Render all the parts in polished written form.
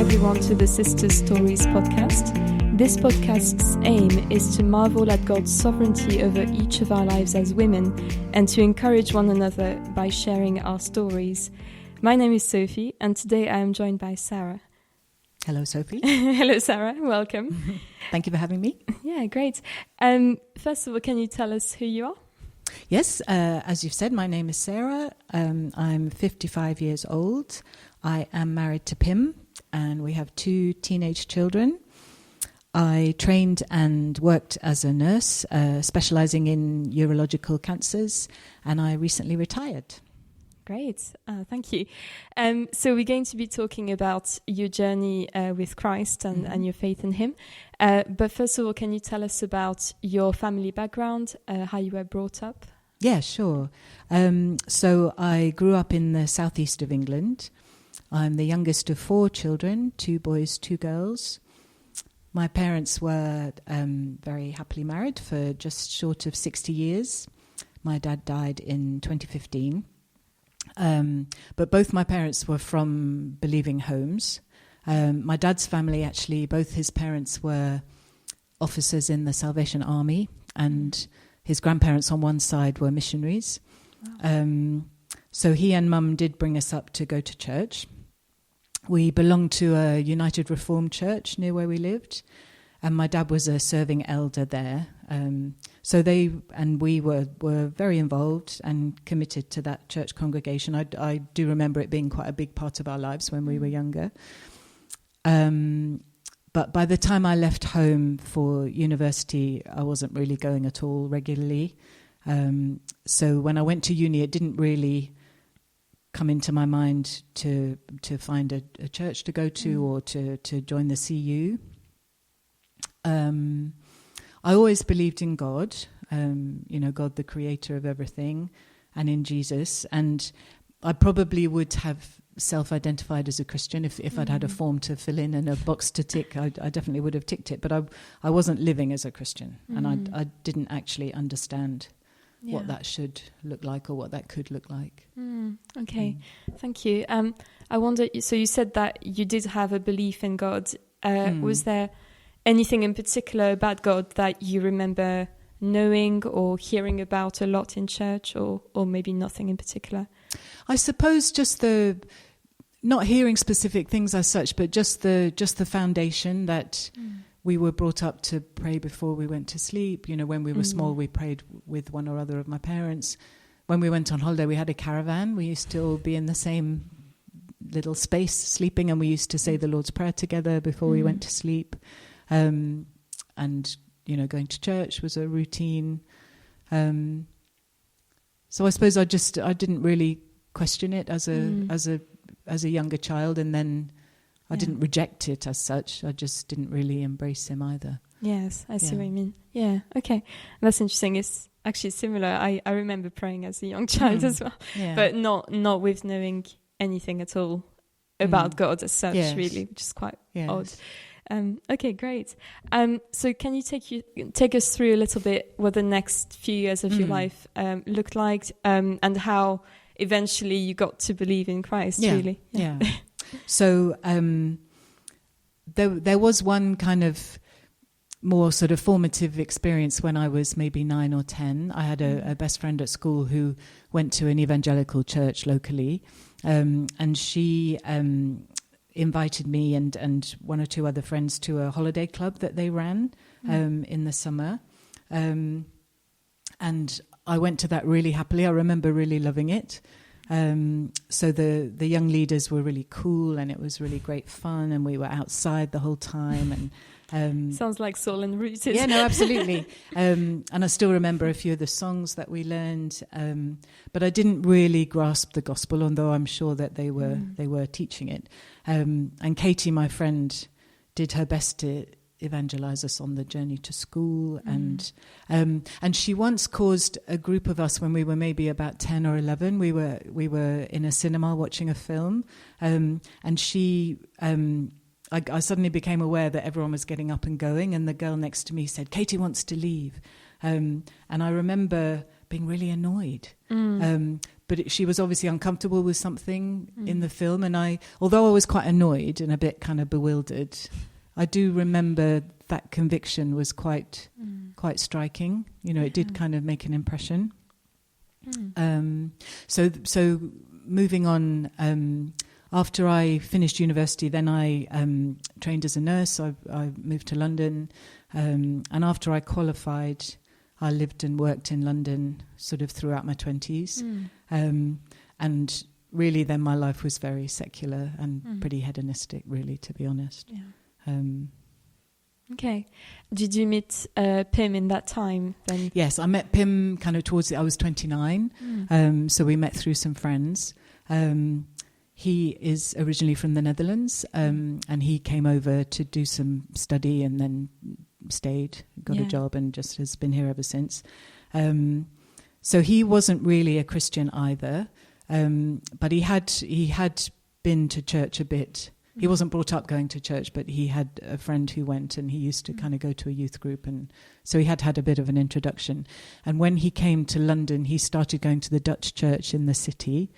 everyone to the Sister Stories podcast. This podcast's aim is to marvel at God's sovereignty over each of our lives as women and to encourage one another by sharing our stories. My name is Sophie, and today I am joined by Sarah. Hello, Sophie. Hello, Sarah. Welcome. Thank you for having me. Yeah, great. First of all, can you tell us who you are? Yes, as you've said, my name is Sarah. I'm 55 years old. I am married to Pim, and we have 2 teenage children. I trained and worked as a nurse, specialising in urological cancers, and I recently retired. Great, thank you. So we're going to be talking about your journey with Christ and your faith in Him. But first of all, can you tell us about your family background, how you were brought up? Yeah, sure. So I grew up in the southeast of England. I'm the youngest of 4 children, 2 boys, 2 girls. My parents were very happily married for just short of 60 years. My dad died in 2015. But both my parents were from believing homes. My dad's family, actually, both his parents were officers in the Salvation Army, and his grandparents on one side were missionaries. Wow. So he and Mum did bring us up to go to church. We belonged to a United Reformed church near where we lived, and my dad was a serving elder there. So they and we were very involved and committed to that church congregation. I do remember it being quite a big part of our lives when we were younger. But by the time I left home for university, I wasn't really going at all regularly. So when I went to uni, it didn't really come into my mind to find a church to go to or to join the CU. I always believed in God, God, the creator of everything, and in Jesus. And I probably would have self-identified as a Christian if I'd had a form to fill in and a box to tick. I definitely would have ticked it. But I wasn't living as a Christian, and I didn't actually understand what that should look like or what that could look like. Okay, thank you. I wonder, so you said that you did have a belief in God. Was there anything in particular about God that you remember knowing or hearing about a lot in church, or maybe nothing in particular? I suppose just not hearing specific things as such, but just the foundation that we were brought up to pray before we went to sleep. When we were small, we prayed with one or other of my parents. When we went on holiday, we had a caravan. We used to all be in the same little space sleeping, and we used to say the Lord's Prayer together before we went to sleep. And going to church was a routine. So I suppose I didn't really question it as a younger child, and then I didn't reject it as such. I just didn't really embrace Him either. Yes, I see what you mean. Yeah, okay. That's interesting. It's actually similar. I remember praying as a young child as well, but not with knowing anything at all about God as such, really, which is quite odd. Okay, great. So can you take us through a little bit what the next few years of your life looked like, and how eventually you got to believe in Christ, really? Yeah. So there was one kind of more sort of formative experience when I was maybe 9 or 10. I had a best friend at school who went to an evangelical church locally, and she invited me and 1 or 2 other friends to a holiday club that they ran in the summer. And I went to that really happily. I remember really loving it. So the young leaders were really cool, and it was really great fun, and we were outside the whole time. And sounds like Saul and Ruth. Yeah, no, absolutely. And I still remember a few of the songs that we learned, but I didn't really grasp the gospel, although I'm sure that they were teaching it. And Katie, my friend, did her best to evangelize us on the journey to school, and she once caused a group of us, when we were maybe about 10 or 11, we were in a cinema watching a film, and she I suddenly became aware that everyone was getting up and going, and the girl next to me said, "Katie wants to leave," and I remember being really annoyed, she was obviously uncomfortable with something in the film, and although I was quite annoyed and a bit kind of bewildered, I do remember that conviction was quite striking. You know, it did kind of make an impression. So moving on, after I finished university, then I trained as a nurse. I moved to London, and after I qualified, I lived and worked in London sort of throughout my 20s. And really then my life was very secular and pretty hedonistic, really, to be honest. Yeah. Okay. Did you meet Pim in that time then? Yes, I met Pim kind of I was 29, so we met through some friends. He is originally from the Netherlands, and he came over to do some study and then stayed, got a job, and just has been here ever since. So he wasn't really a Christian either, but he had been to church a bit. He wasn't brought up going to church, but he had a friend who went, and he used to kind of go to a youth group, and so he had a bit of an introduction. And when he came to London, he started going to the Dutch church in the city.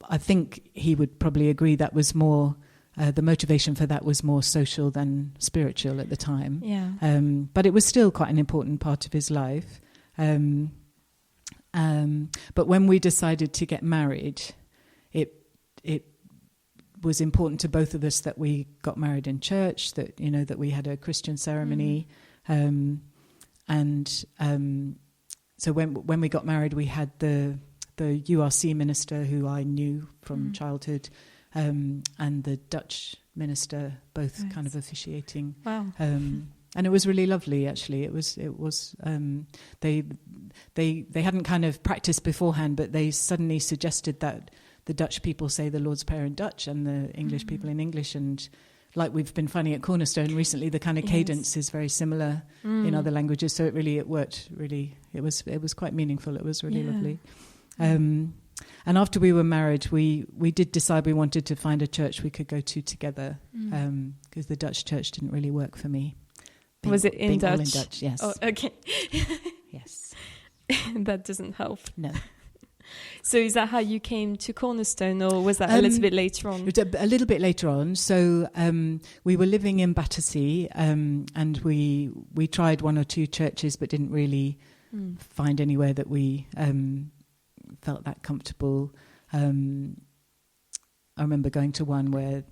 I think he would probably agree that was more, the motivation for that was more social than spiritual at the time. Yeah. But it was still quite an important part of his life. But when we decided to get married, it was important to both of us that we got married in church, that, you know, that we had a Christian ceremony. So when we got married, we had the URC minister who I knew from childhood, and the Dutch minister, both kind of officiating. Wow. And it was really lovely, actually. It was. They hadn't kind of practiced beforehand, but they suddenly suggested that the Dutch people say the Lord's Prayer in Dutch and the English people in English, and like we've been finding at Cornerstone recently, the kind of cadence is very similar in other languages. So it worked really. It was quite meaningful. It was really lovely. And after we were married, we did decide we wanted to find a church we could go to together, because the Dutch church didn't really work for me. Was it in Dutch? All in Dutch, yes. Oh, okay. Yes. That doesn't help. No. So is that how you came to Cornerstone, or was that a little bit later on? A little bit later on. So we were living in Battersea, and we tried one or two churches, but didn't really find anywhere that we felt that comfortable. I remember going to one where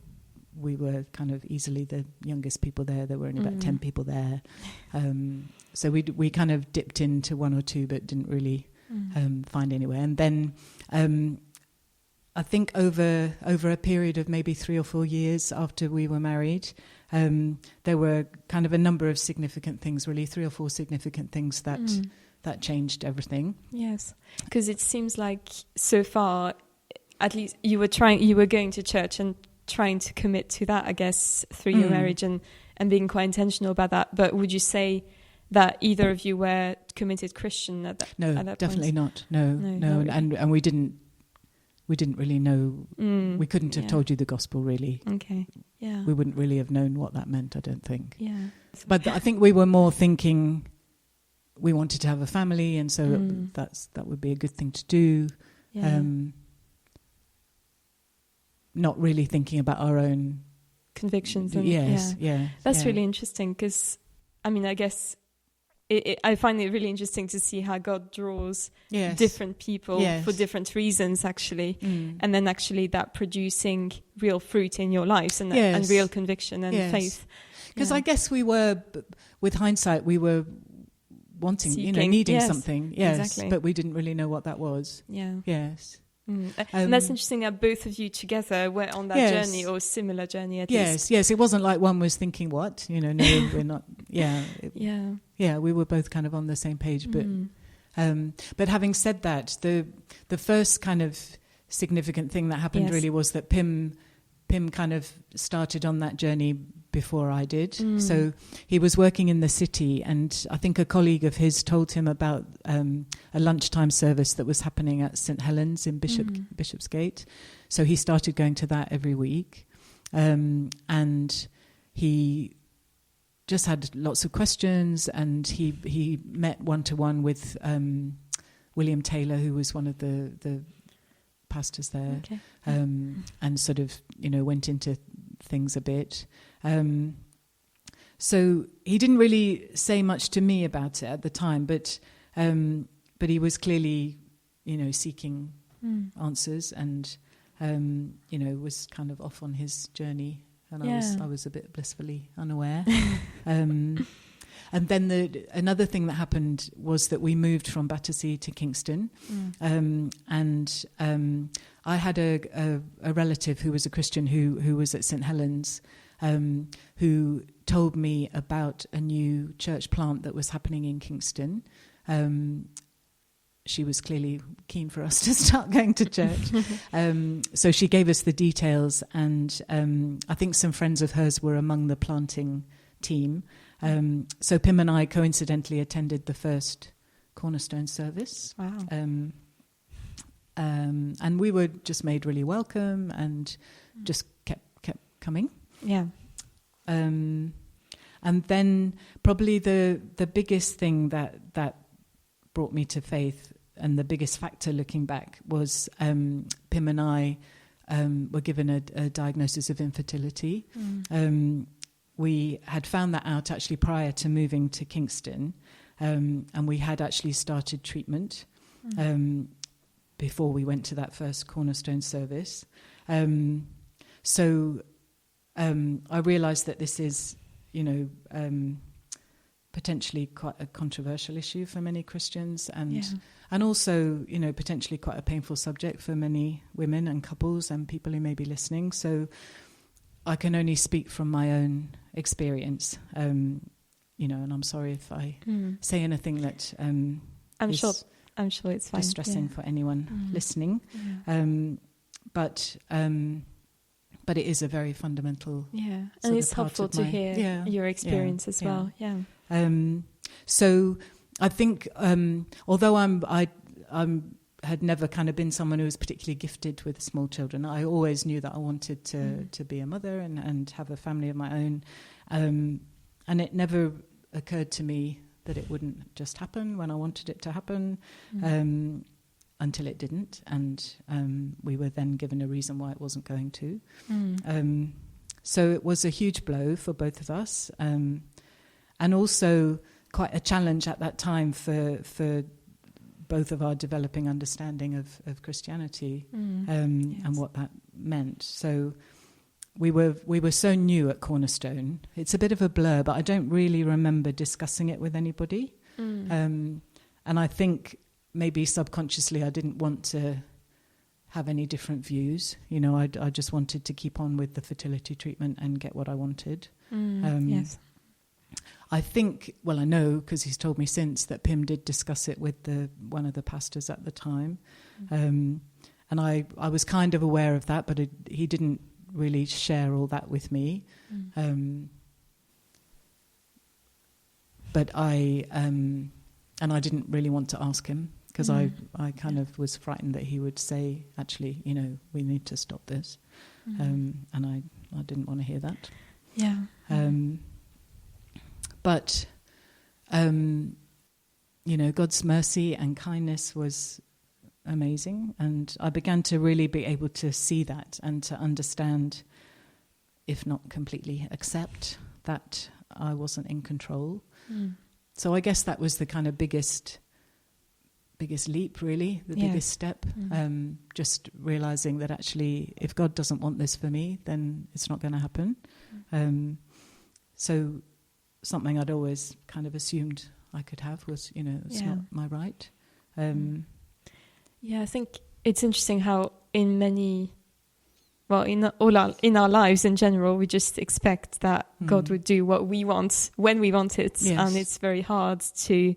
we were kind of easily the youngest people there. There were only about 10 people there. So we kind of dipped into one or two, but didn't really find anywhere. And then I think over a period of maybe 3 or 4 years after we were married, there were kind of a number of significant things, really 3 or 4 significant things that changed everything. Yes, because it seems like so far, at least you were going to church and trying to commit to that, I guess, through your marriage and being quite intentional about that. But would you say that either of you were committed Christian at that No, at that definitely point? not. No. And we didn't really know. We couldn't have told you the gospel, really. Okay. Yeah. We wouldn't really have known what that meant, I don't think. Yeah. But I think we were more thinking we wanted to have a family, and so that would be a good thing to do. Yeah. Not really thinking about our own convictions. That's really interesting, because, I mean, I guess I find it really interesting to see how God draws different people for different reasons, actually, and then actually that producing real fruit in your lives and real conviction and faith. Because I guess we were, with hindsight, we were wanting, seeking, needing something, exactly. But we didn't really know what that was. Yeah. Yes. And that's interesting that both of you together were on that journey, or similar journey at least. Yes, it wasn't like one was thinking, what? No, we're not. Yeah, we were both kind of on the same page. But having said that, the first kind of significant thing that happened really was that Pim kind of started on that journey before I did. So he was working in the city, and I think a colleague of his told him about a lunchtime service that was happening at St Helens in Bishopsgate. So he started going to that every week, and he just had lots of questions, and he met one-to-one with William Taylor, who was one of the pastors there, and sort of, went into things a bit. So he didn't really say much to me about it at the time, but he was clearly, seeking answers, and was kind of off on his journey, and I was a bit blissfully unaware. And then another thing that happened was that we moved from Battersea to Kingston, and I had a relative who was a Christian who was at St Helens, who told me about a new church plant that was happening in Kingston. She was clearly keen for us to start going to church. So she gave us the details, and I think some friends of hers were among the planting team. So Pim and I coincidentally attended the first Cornerstone service. Wow. And we were just made really welcome, and just kept coming. Yeah. And then probably the biggest thing that brought me to faith, and the biggest factor looking back, was Pim and I were given a diagnosis of infertility. We had found that out actually prior to moving to Kingston, and we had actually started treatment before we went to that first Cornerstone service. So I realised that this is, potentially quite a controversial issue for many Christians, and also, potentially quite a painful subject for many women and couples and people who may be listening. So I can only speak from my own experience, and I'm sorry if I say anything that I'm sure it's fine. Distressing for anyone listening, but it is a very fundamental. Yeah, and it's helpful to hear your experience as well. Yeah. So I think, although I had never kind of been someone who was particularly gifted with small children, I always knew that I wanted to be a mother and have a family of my own. And it never occurred to me that it wouldn't just happen when I wanted it to happen, until it didn't. And we were then given a reason why it wasn't going to. So it was a huge blow for both of us, and also quite a challenge at that time for both of our developing understanding of Christianity, and what that meant. So we were so new at Cornerstone. It's a bit of a blur, but I don't really remember discussing it with anybody. And I think maybe subconsciously I didn't want to have any different views. I just wanted to keep on with the fertility treatment and get what I wanted. Yes. I think, I know because he's told me since, that Pim did discuss it with one of the pastors at the time. And I was kind of aware of that, but he didn't really share all that with me. But I didn't really want to ask him, because I kind of was frightened that he would say, actually, we need to stop this. And I didn't want to hear that. Yeah. But, God's mercy and kindness was amazing. And I began to really be able to see that and to understand, if not completely accept, that I wasn't in control. So I guess that was the kind of biggest leap, really, the biggest step. Just realizing that actually, if God doesn't want this for me, then it's not going to happen. So something I'd always kind of assumed I could have was, it's not my right. I think it's interesting how in our lives in general, we just expect that God would do what we want when we want it, and it's very hard to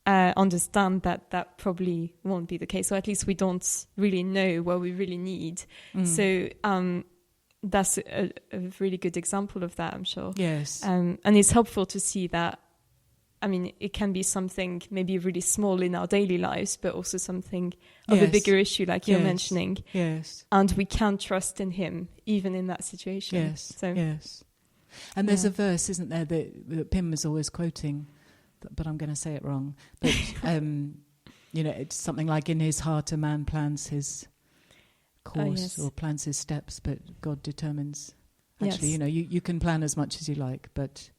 understand that probably won't be the case, or at least we don't really know what we really need. So that's a really good example of that, I'm sure. Yes. And it's helpful to see that, it can be something maybe really small in our daily lives, but also something of a bigger issue, like you're mentioning. Yes. And we can trust in him, even in that situation. Yes. So, yes. And there's a verse, isn't there, that Pim is always quoting, but I'm going to say it wrong. But, it's something like in his heart a man plans his course or plans his steps, but God determines. Actually, you can plan as much as you like, but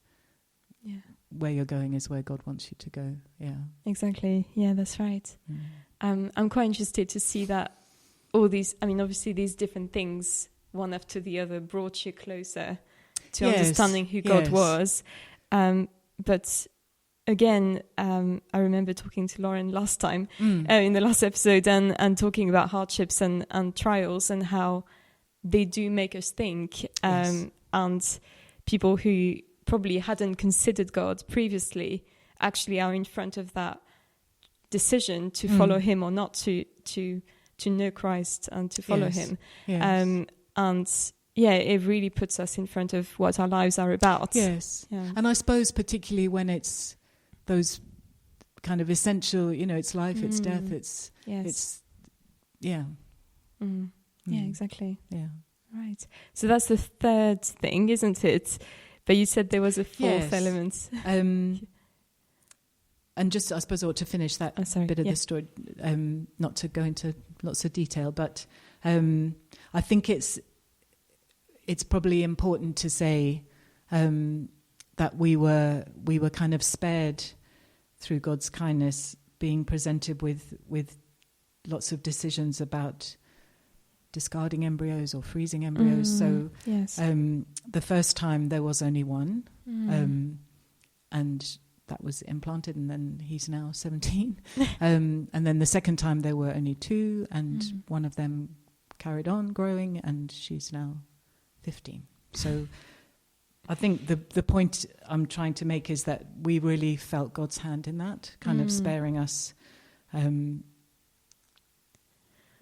where you're going is where God wants you to go. Yeah, exactly. Yeah, that's right. I'm quite interested to see that all these, obviously these different things, one after the other, brought you closer to understanding who God was. But again, I remember talking to Lauren last time in the last episode and talking about hardships and trials and how they do make us think. And people who probably hadn't considered God previously actually are in front of that decision to follow him or not, to know Christ and to follow him. And it really puts us in front of what our lives are about. Yes. Yeah. And I suppose particularly when it's those kind of essential, it's life, it's death, it's yeah, exactly. Yeah. Right. So that's the third thing, isn't it? But you said there was a fourth element. And just, I suppose, I ought to finish that bit of the story, not to go into lots of detail, but I think it's probably important to say that we were kind of spared through God's kindness, being presented with lots of decisions about discarding embryos or freezing embryos. So the first time there was only one, and that was implanted, and then he's now 17. And then the second time there were only two, and one of them carried on growing, and she's now 15. So I think the point I'm trying to make is that we really felt God's hand in that, kind of sparing us,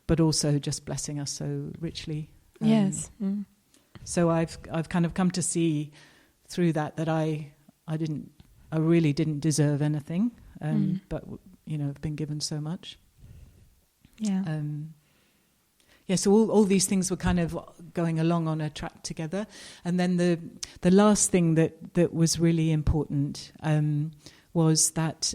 but also just blessing us so richly. Yes. So I've kind of come to see through that I really didn't deserve anything, but I've been given so much. Yeah. So all these things were kind of going along on a track together, and then the last thing that was really important was that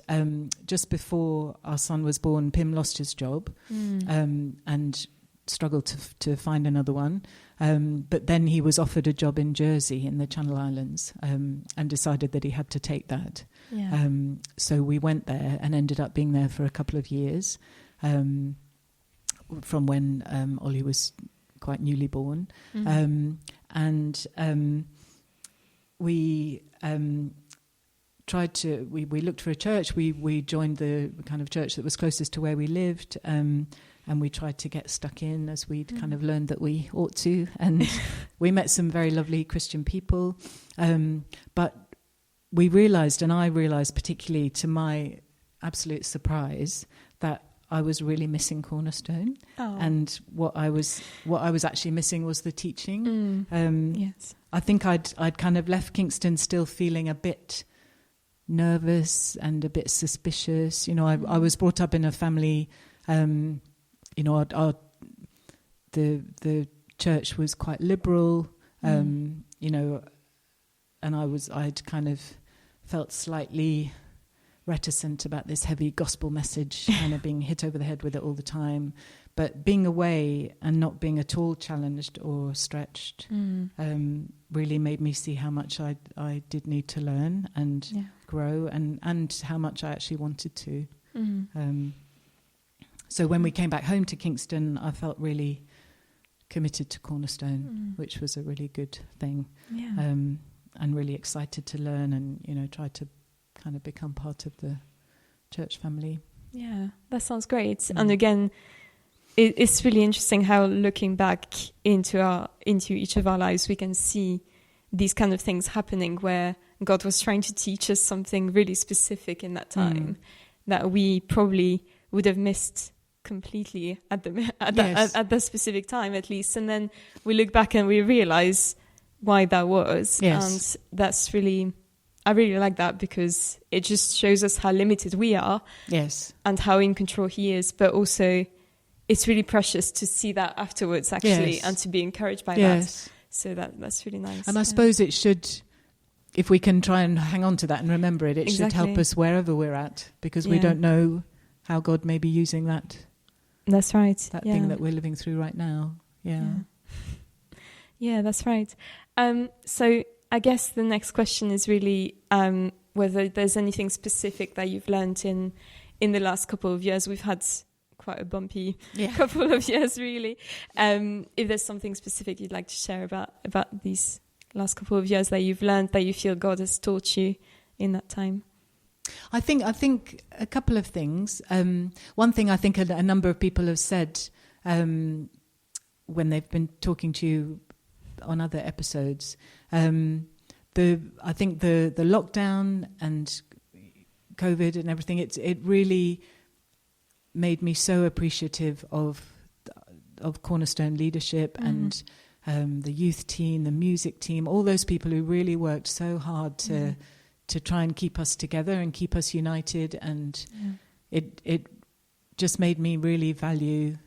just before our son was born, Pim lost his job and struggled to find another one. But then he was offered a job in Jersey in the Channel Islands and decided that he had to take that. Yeah. So we went there and ended up being there for a couple of years from when Ollie was quite newly born. We tried to, we looked for a church. We joined the kind of church that was closest to where we lived, and we tried to get stuck in as we'd kind of learned that we ought to. And we met some very lovely Christian people. But we realised, and I realised particularly to my absolute surprise, that I was really missing Cornerstone. Oh. And what I was actually missing was the teaching. Yes. I think I'd kind of left Kingston still feeling a bit nervous and a bit suspicious. I was brought up in a family, the church was quite liberal, and I'd kind of felt slightly reticent about this heavy gospel message, kind of being hit over the head with it all the time. But being away and not being at all challenged or stretched really made me see how much I did need to learn and grow, and how much I actually wanted to. So when we came back home to Kingston, I felt really committed to Cornerstone, which was a really good thing, and really excited to learn and try to kind of become part of the church family. Yeah, that sounds great. And again, it's really interesting how looking back into each of our lives, we can see these kind of things happening where God was trying to teach us something really specific in that time that we probably would have missed completely at the specific time, at least. And then we look back and we realize why that was. Yes. And that's really, I really like that, because it just shows us how limited we are. Yes. And how in control he is, but also it's really precious to see that afterwards, actually, and to be encouraged by that. So that's really nice. And I suppose it should, if we can try and hang on to that and remember it, it should help us wherever we're at, because we don't know how God may be using that. That's right. That thing that we're living through right now. Yeah, that's right. So I guess the next question is really whether there's anything specific that you've learned in the last couple of years. We've had quite a bumpy couple of years, really. If there's something specific you'd like to share about these last couple of years that you've learned, that you feel God has taught you in that time. I think a couple of things. One thing I think a number of people have said when they've been talking to you on other episodes, I think the lockdown and COVID and everything, it really made me so appreciative of Cornerstone leadership and the youth team, the music team, all those people who really worked so hard to try and keep us together and keep us united, and it just made me really value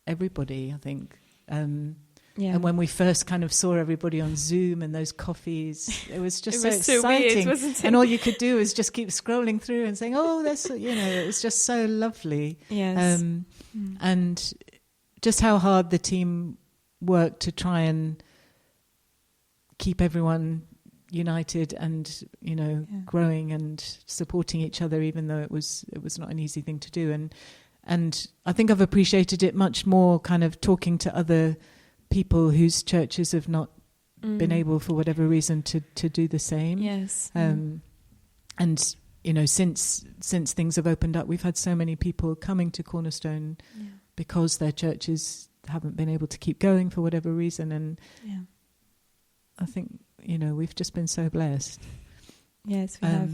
everybody, I think. And when we first kind of saw everybody on Zoom and those coffees, it was just so exciting. Weird, wasn't it? And all you could do was just keep scrolling through and saying, "Oh, that's," it was just so lovely. Yes. And just how hard the team worked to try and keep everyone united and growing and supporting each other, even though it was not an easy thing to do. And I think I've appreciated it much more, kind of talking to other people whose churches have not been able, for whatever reason, to do the same. Yes. And since things have opened up, we've had so many people coming to Cornerstone because their churches haven't been able to keep going for whatever reason. And I think we've just been so blessed. Yes, we have.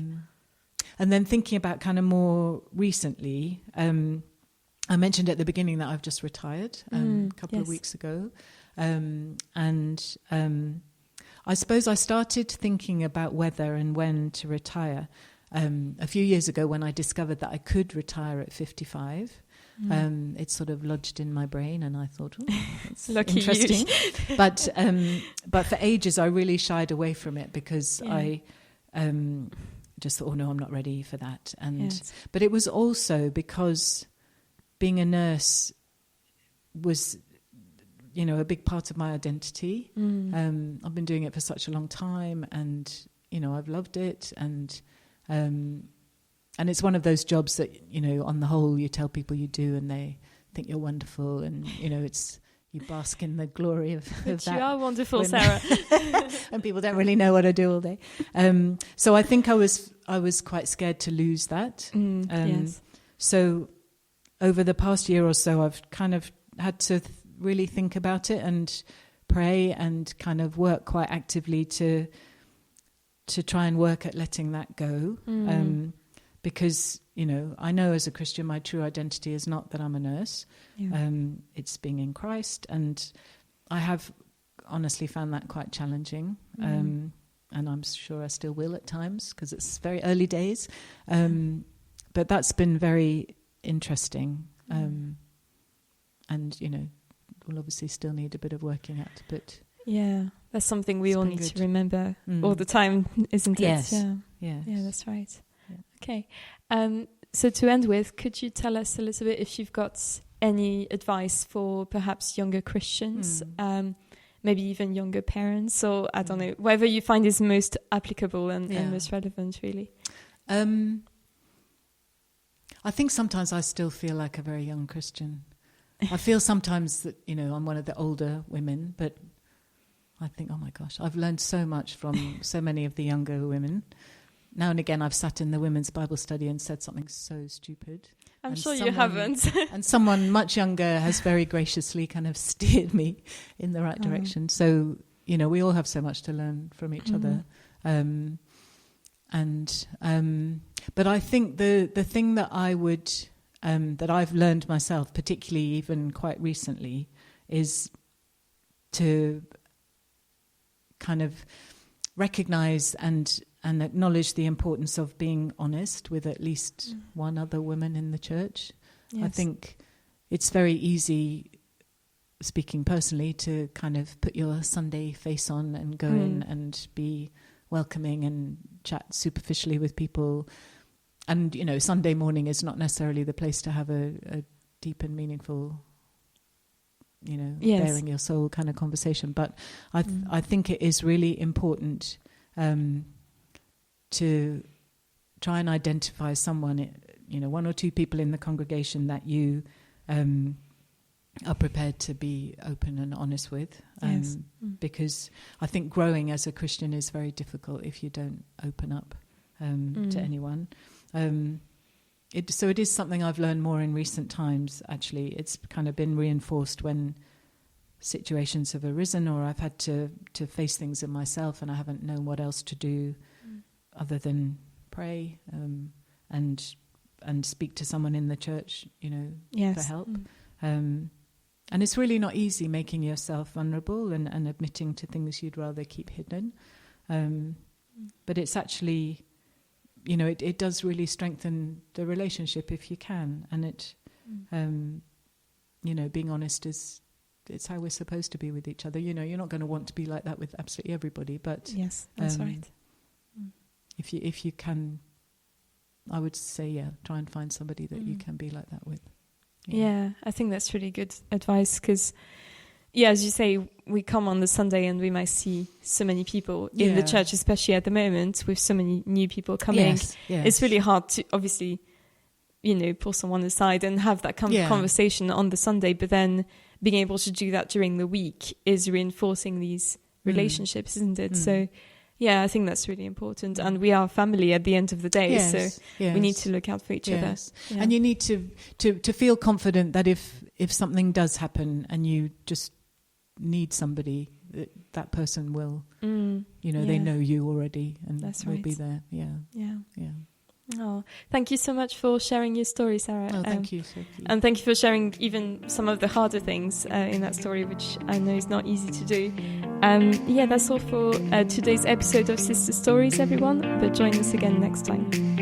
And then thinking about kind of more recently, I mentioned at the beginning that I've just retired a couple of weeks ago. And I suppose I started thinking about whether and when to retire a few years ago, when I discovered that I could retire at 55. It sort of lodged in my brain, and I thought, that's interesting. But for ages, I really shied away from it because I just thought, no, I'm not ready for that. But it was also because being a nurse was, a big part of my identity. I've been doing it for such a long time, and I've loved it, and it's one of those jobs that, on the whole, you tell people you do and they think you're wonderful, and, you bask in the glory of that. You are wonderful, Sarah. And people don't really know what I do all day. So I think I was quite scared to lose that. Yes. So over the past year or so, I've kind of had to really think about it and pray and kind of work quite actively to try and work at letting that go. Because, I know as a Christian, my true identity is not that I'm a nurse. It's being in Christ. And I have honestly found that quite challenging. And I'm sure I still will at times, because it's very early days. But that's been very interesting. And, we'll obviously still need a bit of working at. But that's something we all need to remember all the time, isn't it? Yes. Yeah, that's right. Okay. So to end with, could you tell us a little bit if you've got any advice for perhaps younger Christians, maybe even younger parents, or I don't know, whatever you find is most applicable and most relevant, really? I think sometimes I still feel like a very young Christian. I feel sometimes that, I'm one of the older women, but I think, oh my gosh, I've learned so much from so many of the younger women. Now and again, I've sat in the women's Bible study and said something so stupid. I'm sure you haven't. And someone much younger has very graciously kind of steered me in the right direction. So, we all have so much to learn from each other. But I think the thing that I would, that I've learned myself, particularly even quite recently, is to kind of recognize and acknowledge the importance of being honest with at least one other woman in the church. Yes. I think it's very easy, speaking personally, to kind of put your Sunday face on and go in and be welcoming and chat superficially with people. and Sunday morning is not necessarily the place to have a deep and meaningful, bearing your soul kind of conversation. But I think it is really important to try and identify someone, one or two people in the congregation that you are prepared to be open and honest with. Because I think growing as a Christian is very difficult if you don't open up to anyone. So it is something I've learned more in recent times, actually. It's kind of been reinforced when situations have arisen, or I've had to face things in myself and I haven't known what else to do other than pray and speak to someone in the church, for help. And it's really not easy making yourself vulnerable and admitting to things you'd rather keep hidden. But it's actually... it does really strengthen the relationship if you can, and it, being honest it's how we're supposed to be with each other. You're not going to want to be like that with absolutely everybody, but yes, that's right. If you can, I would say, try and find somebody that you can be like that with. Yeah, I think that's really good advice because. Yeah, as you say, we come on the Sunday and we might see so many people in the church, especially at the moment with so many new people coming. Yes. It's really hard to obviously, pull someone aside and have that kind of conversation on the Sunday, but then being able to do that during the week is reinforcing these relationships, isn't it? So, yeah, I think that's really important. And we are family at the end of the day, so we need to look out for each other. Yeah. And you need to feel confident that if something does happen and you just need somebody, that person will, they know you already and will be there. Yeah. Oh, thank you so much for sharing your story, Sarah. Oh, thank you, Sophie. And thank you for sharing even some of the harder things in that story, which I know is not easy to do. That's all for today's episode of Sister Stories, everyone. But join us again next time.